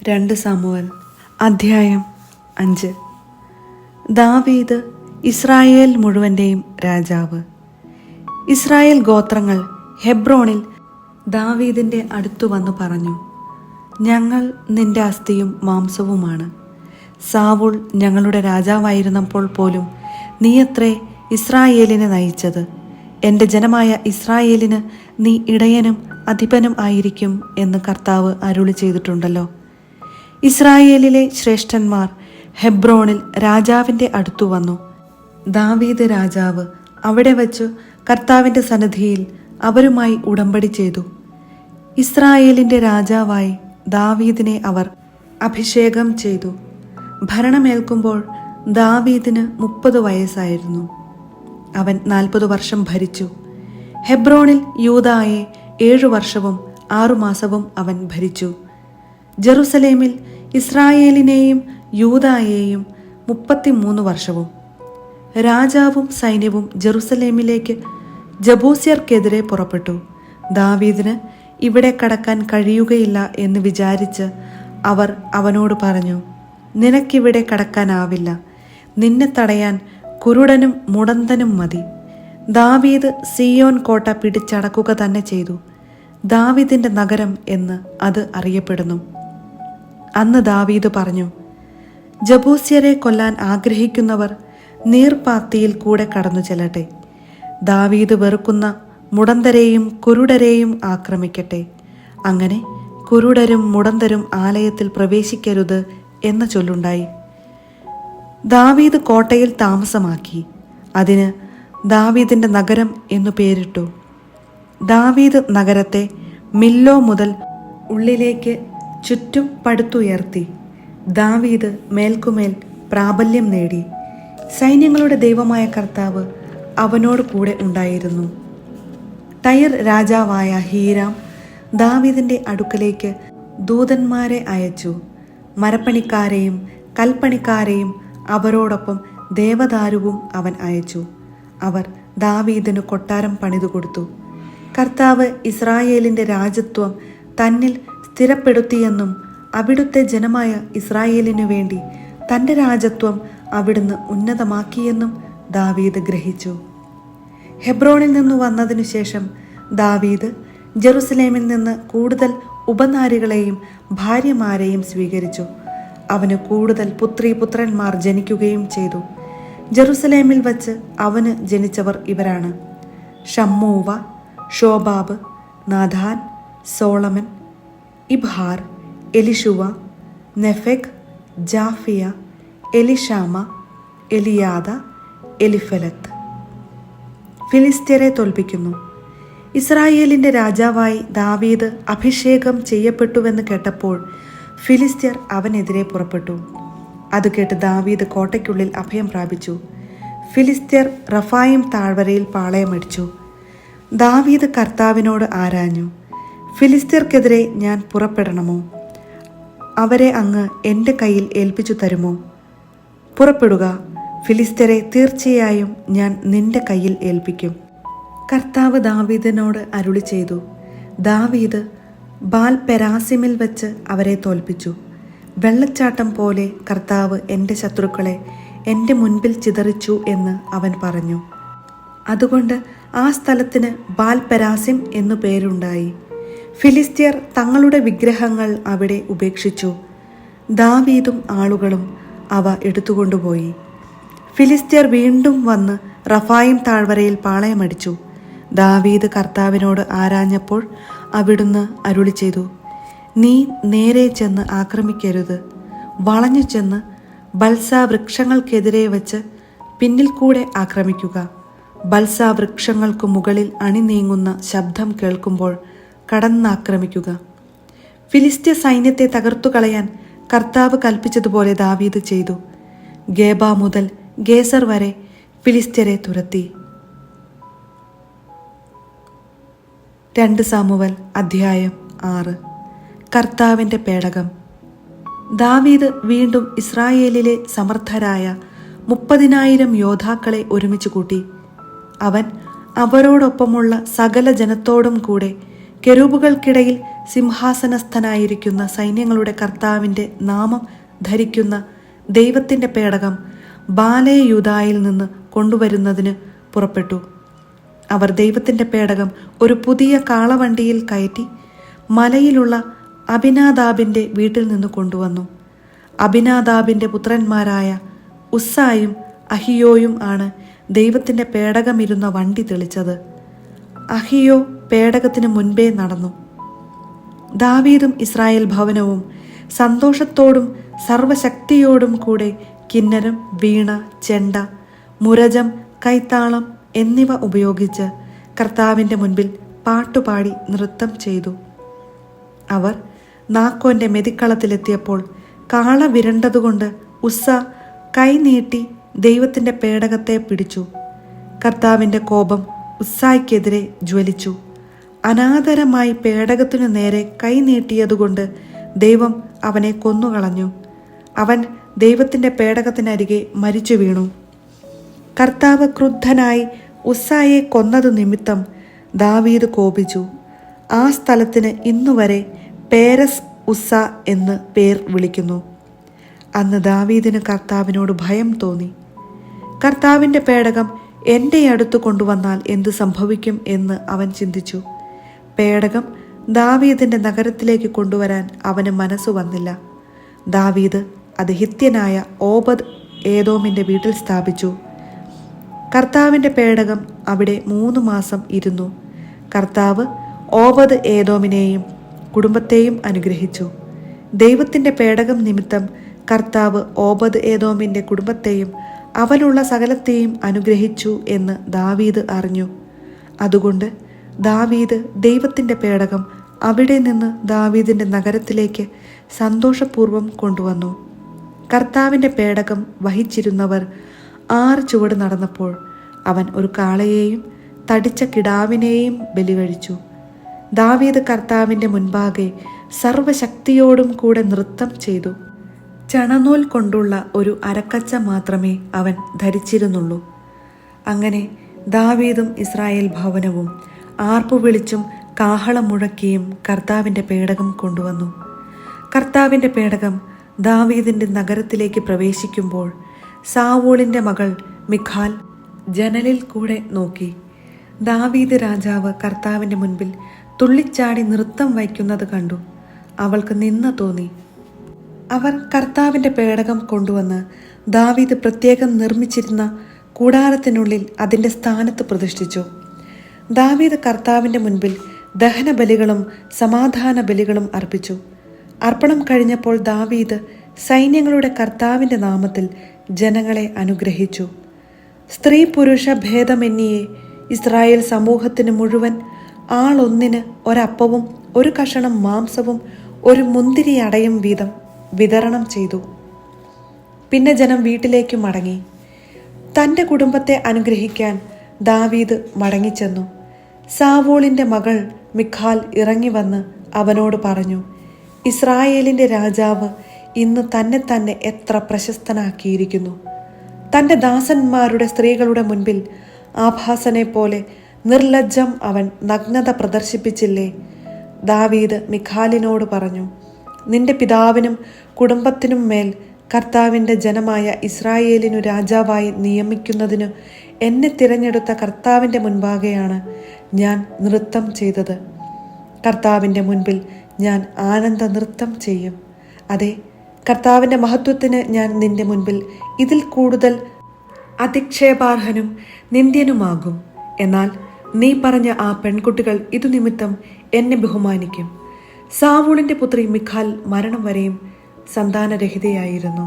2 Samuel അധ്യായം 5. ദാവീദ് Israel മുഴുവൻ്റെയും രാജാവ്. ഇസ്രായേൽ ഗോത്രങ്ങൾ ഹെബ്രോണിൽ ദാവീദിൻ്റെ അടുത്തു വന്നു പറഞ്ഞു, ഞങ്ങൾ നിന്റെ അസ്ഥിയും മാംസവുമാണ്. സാവൂൾ ഞങ്ങളുടെ രാജാവായിരുന്നപ്പോൾ പോലും നീയത്രേ ഇസ്രായേലിനെ നയിച്ചത്. എൻ്റെ ജനമായ ഇസ്രായേലിന് നീ ഇടയനും അധിപനും ആയിരിക്കും എന്ന് കർത്താവ് അരുളി ചെയ്തിട്ടുണ്ടല്ലോ. ഇസ്രായേലിലെ ശ്രേഷ്ഠന്മാർ ഹെബ്രോണിൽ രാജാവിൻ്റെ അടുത്തു വന്നു. ദാവീദ് രാജാവ് അവിടെ വച്ചു കർത്താവിൻ്റെ സന്നിധിയിൽ അവരുമായി ഉടമ്പടി ചെയ്തു. ഇസ്രായേലിൻ്റെ രാജാവായി ദാവീദിനെ അവർ അഭിഷേകം ചെയ്തു. ഭരണമേൽക്കുമ്പോൾ ദാവീദിന് 30 വയസ്സായിരുന്നു. അവൻ 40 വർഷം ഭരിച്ചു. ഹെബ്രോണിൽ യൂദായെ 7 വർഷവും 6 മാസവും അവൻ ഭരിച്ചു. ജെറുസലേമിൽ ഇസ്രായേലിനെയും യൂദായെയും 33 വർഷവും. രാജാവും സൈന്യവും ജെറുസലേമിലേക്ക് ജബൂസ്യർക്കെതിരെ പുറപ്പെട്ടു. ദാവീദിന് ഇവിടെ കടക്കാൻ കഴിയുകയില്ല എന്ന് വിചാരിച്ച് അവർ അവനോട് പറഞ്ഞു, നിനക്കിവിടെ കടക്കാനാവില്ല. നിന്നെ തടയാൻ കുരുടനും മുടന്തനും മതി. ദാവീദ് സിയോൻ കോട്ട പിടിച്ചടക്കുക തന്നെ ചെയ്തു. ദാവീദിന്റെ നഗരം എന്ന് അത് അറിയപ്പെടുന്നു. അന്ന് ദാവീദ് പറഞ്ഞു, ജബൂസ്യരെ കൊല്ലാൻ ആഗ്രഹിക്കുന്നവർ നീർപ്പാത്തിയിൽ കൂടെ കടന്നു ചെല്ലട്ടെ. ദാവീദ് വെറുക്കുന്ന മുടന്തരെയും കുരുടരെയും ആക്രമിക്കട്ടെ. അങ്ങനെ കുരുടരും മുടന്തരും ആലയത്തിൽ പ്രവേശിക്കരുത് എന്ന ചൊല്ലുണ്ടായി. ദാവീദ് കോട്ടയിൽ താമസമാക്കി. അതിന് ദാവീദിന്റെ നഗരം എന്നു പേരിട്ടു. ദാവീദ് നഗരത്തെ മില്ലോ മുതൽ ഉള്ളിലേക്ക് ചുറ്റും പടുത്തുയർത്തി. ദാവീദ് മേൽക്കുമേൽ പ്രാബല്യം നേടി. സൈന്യങ്ങളുടെ ദൈവമായ കർത്താവ് അവനോട് കൂടെ ഉണ്ടായിരുന്നു. ടയർ രാജാവായ ഹീരാം ദാവീദിന്റെ അടുക്കലേക്ക് ദൂതന്മാരെ അയച്ചു. മരപ്പണിക്കാരെയും കൽപ്പണിക്കാരെയും അവരോടൊപ്പം ദേവദാരുവും അവൻ അയച്ചു. അവർ ദാവീദിന് കൊട്ടാരം പണിതുകൊടുത്തു. കർത്താവ് ഇസ്രായേലിന്റെ രാജത്വം തന്നിൽ സ്ഥിരപ്പെടുത്തിയെന്നും അവിടുത്തെ ജനമായ ഇസ്രായേലിനു വേണ്ടി തൻ്റെ രാജത്വം അവിടുന്ന് ഉന്നതമാക്കിയെന്നും ദാവീദ് ഗ്രഹിച്ചു. ഹെബ്രോണിൽ നിന്നു വന്നതിനു ശേഷം ദാവീദ് ജെറുസലേമിൽ നിന്ന് കൂടുതൽ ഉപനാരികളെയും ഭാര്യമാരെയും സ്വീകരിച്ചു. അവന് കൂടുതൽ പുത്രീപുത്രന്മാർ ജനിക്കുകയും ചെയ്തു. ജെറുസലേമിൽ വച്ച് അവന് ജനിച്ചവർ ഇവരാണ്: ഷമ്മൂവ, ഷോബാബ്, നാഥാൻ, സോളമൻ, ഇബ്ഹാർ, എലിഷുവ, നെഫെഗ്, ജാഫിയ, എലിഷാമ, എലിയാദ, എലിഫലത്ത്. ഫിലിസ്ത്യരെ തോൽപ്പിക്കുന്നു. ഇസ്രായേലിന്റെ രാജാവായി ദാവീദ് അഭിഷേകം ചെയ്യപ്പെട്ടുവെന്ന് കേട്ടപ്പോൾ ഫിലിസ്ത്യർ അവനെതിരെ പുറപ്പെട്ടു. അത് കേട്ട് ദാവീദ് കോട്ടയ്ക്കുള്ളിൽ അഭയം പ്രാപിച്ചു. ഫിലിസ്ത്യർ റഫായിം താഴ്വരയിൽ പാളയമടിച്ചു. ദാവീദ് കർത്താവിനോട് ആരാഞ്ഞു, ഫിലിസ്ത്യർക്കെതിരെ ഞാൻ പുറപ്പെടണമോ? അവരെ അങ്ങ് എൻ്റെ കയ്യിൽ ഏൽപ്പിച്ചു തരുമോ? പുറപ്പെടുക, ഫിലിസ്ത്യരെ തീർച്ചയായും ഞാൻ നിന്റെ കയ്യിൽ ഏൽപ്പിക്കും. കർത്താവ് ദാവീദിനോട് അരുളി ചെയ്തു. ദാവീദ് ബാൽ പെരാസിമിൽ വെച്ച് അവരെ തോൽപ്പിച്ചു. വെള്ളച്ചാട്ടം പോലെ കർത്താവ് എൻ്റെ ശത്രുക്കളെ എൻ്റെ മുൻപിൽ ചിതറിച്ചു എന്ന് അവൻ പറഞ്ഞു. അതുകൊണ്ട് ആ സ്ഥലത്തിന് ബാൽ പെരാസിം എന്നു പേരുണ്ടായി. ഫിലിസ്ത്യർ തങ്ങളുടെ വിഗ്രഹങ്ങൾ അവിടെ ഉപേക്ഷിച്ചു. ദാവീദും ആളുകളും അവ എടുത്തുകൊണ്ടുപോയി. ഫിലിസ്ത്യർ വീണ്ടും വന്ന് റഫായിം താഴ്വരയിൽ പാളയമടിച്ചു. ദാവീദ് കർത്താവിനോട് ആരാഞ്ഞപ്പോൾ അവിടുന്ന് അരുളി ചെയ്തു, നീ നേരെ ചെന്ന് ആക്രമിക്കരുത്. വളഞ്ഞു ചെന്ന് ബൽസ വൃക്ഷങ്ങൾക്കെതിരെ വച്ച് പിന്നിൽ കൂടെ ആക്രമിക്കുക. ബൽസ വൃക്ഷങ്ങൾക്കു മുകളിൽ അണിനീങ്ങുന്ന ശബ്ദം കേൾക്കുമ്പോൾ കടന്നാക്രമിക്കുക. ഫിലിസ്ത്യ സൈന്യത്തെ തകർത്തു കളയാൻ കർത്താവ് കൽപ്പിച്ചതുപോലെ ദാവീദ് ചെയ്തു. ഗേബ മുതൽ ഗേസർ വരെ ഫിലിസ്ത്യരെ തുരത്തി. 2 സാമുവേൽ അധ്യായം 6. കർത്താവിൻ്റെ പേടകം. ദാവീദ് വീണ്ടും ഇസ്രായേലിലെ സമർത്ഥരായ 30,000 യോദ്ധാക്കളെ ഒരുമിച്ച് കൂട്ടി. അവൻ അവരോടൊപ്പമുള്ള സകല ജനത്തോടും കൂടെ കെരൂബുകൾക്കിടയിൽ സിംഹാസനസ്ഥനായിരിക്കുന്ന സൈന്യങ്ങളുടെ കർത്താവിൻ്റെ നാമം ധരിക്കുന്ന ദൈവത്തിൻ്റെ പേടകം ബാലയൂദായിൽ നിന്ന് കൊണ്ടുവരുന്നതിന് പുറപ്പെട്ടു. അവർ ദൈവത്തിൻ്റെ പേടകം ഒരു പുതിയ കാളവണ്ടിയിൽ കയറ്റി മലയിലുള്ള അബിനാദാബിൻ്റെ വീട്ടിൽ നിന്ന് കൊണ്ടുവന്നു. അബിനാദാബിൻ്റെ പുത്രന്മാരായ ഉസ്സായും അഹിയോയും ആണ് ദൈവത്തിൻ്റെ പേടകമിരുന്ന വണ്ടി തെളിച്ചത്. അഹിയോ പേടകത്തിന് മുൻപേ നടന്നു. ദാവീദും ഇസ്രായേൽ ഭവനവും സന്തോഷത്തോടും സർവശക്തിയോടും കൂടെ കിന്നരം, വീണ, ചെണ്ട, മുരജം, കൈത്താളം എന്നിവ ഉപയോഗിച്ച് കർത്താവിൻ്റെ മുൻപിൽ പാട്ടുപാടി നൃത്തം ചെയ്തു. അവർ നാക്കോന്റെ മെതിക്കളത്തിലെത്തിയപ്പോൾ കാള വിരണ്ടതുകൊണ്ട് ഉസ്സ കൈനീട്ടി ദൈവത്തിൻ്റെ പേടകത്തെ പിടിച്ചു. കർത്താവിൻ്റെ കോപം ഉസ്സായ്ക്കെതിരെ ജ്വലിച്ചു. അനാദരമായി പേടകത്തിനു നേരെ കൈനീട്ടിയതുകൊണ്ട് ദൈവം അവനെ കൊന്നുകളഞ്ഞു. അവൻ ദൈവത്തിൻ്റെ പേടകത്തിനരികെ മരിച്ചു വീണു. കർത്താവ് ക്രുദ്ധനായി ഉസ്സായെ കൊന്നതു നിമിത്തം ദാവീദ് കോപിച്ചു. ആ സ്ഥലത്തിന് ഇന്നുവരെ പേരസ് ഉസ്സ എന്ന് പേർ വിളിക്കുന്നു. അന്ന് ദാവീദിന് കർത്താവിനോട് ഭയം തോന്നി. കർത്താവിൻ്റെ പേടകം എൻ്റെ അടുത്ത് കൊണ്ടുവന്നാൽ എന്ത് സംഭവിക്കും എന്ന് അവൻ ചിന്തിച്ചു. പേടകം ദാവീദിൻ്റെ നഗരത്തിലേക്ക് കൊണ്ടുവരാൻ അവന് മനസ്സു വന്നില്ല. ദാവീദ് അത് ഹിത്യനായ ഓബദ് ഏദോമിൻ്റെ വീട്ടിൽ സ്ഥാപിച്ചു. കർത്താവിൻ്റെ പേടകം അവിടെ 3 മാസം ഇരുന്നു. കർത്താവ് ഓബദ് ഏദോമിനെയും കുടുംബത്തെയും അനുഗ്രഹിച്ചു. ദൈവത്തിൻ്റെ പേടകം നിമിത്തം കർത്താവ് ഓബദ് ഏദോമിൻ്റെ കുടുംബത്തെയും അവനുള്ള സകലത്തെയും അനുഗ്രഹിച്ചു എന്ന് ദാവീദ് അറിഞ്ഞു. അതുകൊണ്ട് ദാവീദ് ദൈവത്തിൻ്റെ പേടകം അവിടെ നിന്ന് ദാവീദിൻ്റെ നഗരത്തിലേക്ക് സന്തോഷപൂർവ്വം കൊണ്ടുവന്നു. കർത്താവിൻ്റെ പേടകം വഹിച്ചിരുന്നവർ 6 ചുവട് നടന്നപ്പോൾ അവൻ ഒരു കാളയെയും തടിച്ച കിടാവിനെയും ബലി കഴിച്ചു. ദാവീദ് കർത്താവിൻ്റെ മുൻപാകെ സർവശക്തിയോടും കൂടെ നൃത്തം ചെയ്തു. ചണനൂൽ കൊണ്ടുള്ള ഒരു അരക്കച്ച മാത്രമേ അവൻ ധരിച്ചിരുന്നുള്ളൂ. അങ്ങനെ ദാവീദും ഇസ്രായേൽ ഭവനവും ആർപ്പു വിളിച്ചും കാഹളം മുഴക്കിയും കർത്താവിൻ്റെ പേടകം കൊണ്ടുവന്നു. കർത്താവിൻ്റെ പേടകം ദാവീദിൻ്റെ നഗരത്തിലേക്ക് പ്രവേശിക്കുമ്പോൾ സാവൂളിൻ്റെ മകൾ മിഖാൽ ജനലിൽ കൂടെ നോക്കി. ദാവീദ് രാജാവ് കർത്താവിൻ്റെ മുൻപിൽ തുള്ളിച്ചാടി നൃത്തം വയ്ക്കുന്നത് കണ്ടു. അവൾക്ക് നിന്ന തോന്നി. അവർ കർത്താവിൻ്റെ പേടകം കൊണ്ടുവന്ന് ദാവീദ് പ്രത്യേകം നിർമ്മിച്ചിരുന്ന കൂടാരത്തിനുള്ളിൽ അതിൻ്റെ സ്ഥാനത്ത് പ്രതിഷ്ഠിച്ചു. ദാവീദ് കർത്താവിൻ്റെ മുൻപിൽ ദഹനബലികളും സമാധാന ബലികളും അർപ്പിച്ചു. അർപ്പണം കഴിഞ്ഞപ്പോൾ ദാവീദ് സൈന്യങ്ങളുടെ കർത്താവിൻ്റെ നാമത്തിൽ ജനങ്ങളെ അനുഗ്രഹിച്ചു. സ്ത്രീ പുരുഷ ഭേദമന്യേ ഇസ്രായേൽ സമൂഹത്തിന് മുഴുവൻ ആളൊന്നിന് ഒരപ്പവും ഒരു കഷണം മാംസവും ഒരു മുന്തിരി അടയും വീതം വിതരണം ചെയ്തു. പിന്നെ ജനം വീട്ടിലേക്ക് മടങ്ങി. തൻ്റെ കുടുംബത്തെ അനുഗ്രഹിക്കാൻ ദാവീദ് മടങ്ങിച്ചെന്നു. സാവൂളിൻ്റെ മകൾ മിഖാൽ ഇറങ്ങി വന്ന് അവനോട് പറഞ്ഞു, ഇസ്രായേലിൻ്റെ രാജാവ് ഇന്ന് തന്നെ എത്ര പ്രശസ്തനാക്കിയിരിക്കുന്നു. തൻ്റെ ദാസന്മാരുടെ സ്ത്രീകളുടെ മുൻപിൽ ആഭാസനെ പോലെ നിർലജ്ജം അവൻ നഗ്നത പ്രദർശിപ്പിച്ചില്ലേ? ദാവീദ് മിഖാലിനോട് പറഞ്ഞു, നിന്റെ പിതാവിനും കുടുംബത്തിനും മേൽ കർത്താവിൻ്റെ ജനമായ ഇസ്രായേലിനു രാജാവായി നിയമിക്കുന്നതിനു എന്നെ തിരഞ്ഞെടുത്ത കർത്താവിൻ്റെ മുൻപാകെയാണ് ഞാൻ നൃത്തം ചെയ്തത്. കർത്താവിൻ്റെ മുൻപിൽ ഞാൻ ആനന്ദ നൃത്തം ചെയ്യും. അതെ, കർത്താവിൻ്റെ മഹത്വത്തിന് ഞാൻ നിന്റെ മുൻപിൽ ഇതിൽ കൂടുതൽ അധിക്ഷേപാർഹനും നിന്ദ്യനുമാകും. എന്നാൽ നീ പറഞ്ഞ ആ പെൺകുട്ടികൾ ഇതു നിമിത്തം എന്നെ ബഹുമാനിക്കും. സാവൂളിൻ്റെ പുത്രി മിഖാൽ മരണം വരെയും സന്താനരഹിതയായിരുന്നു.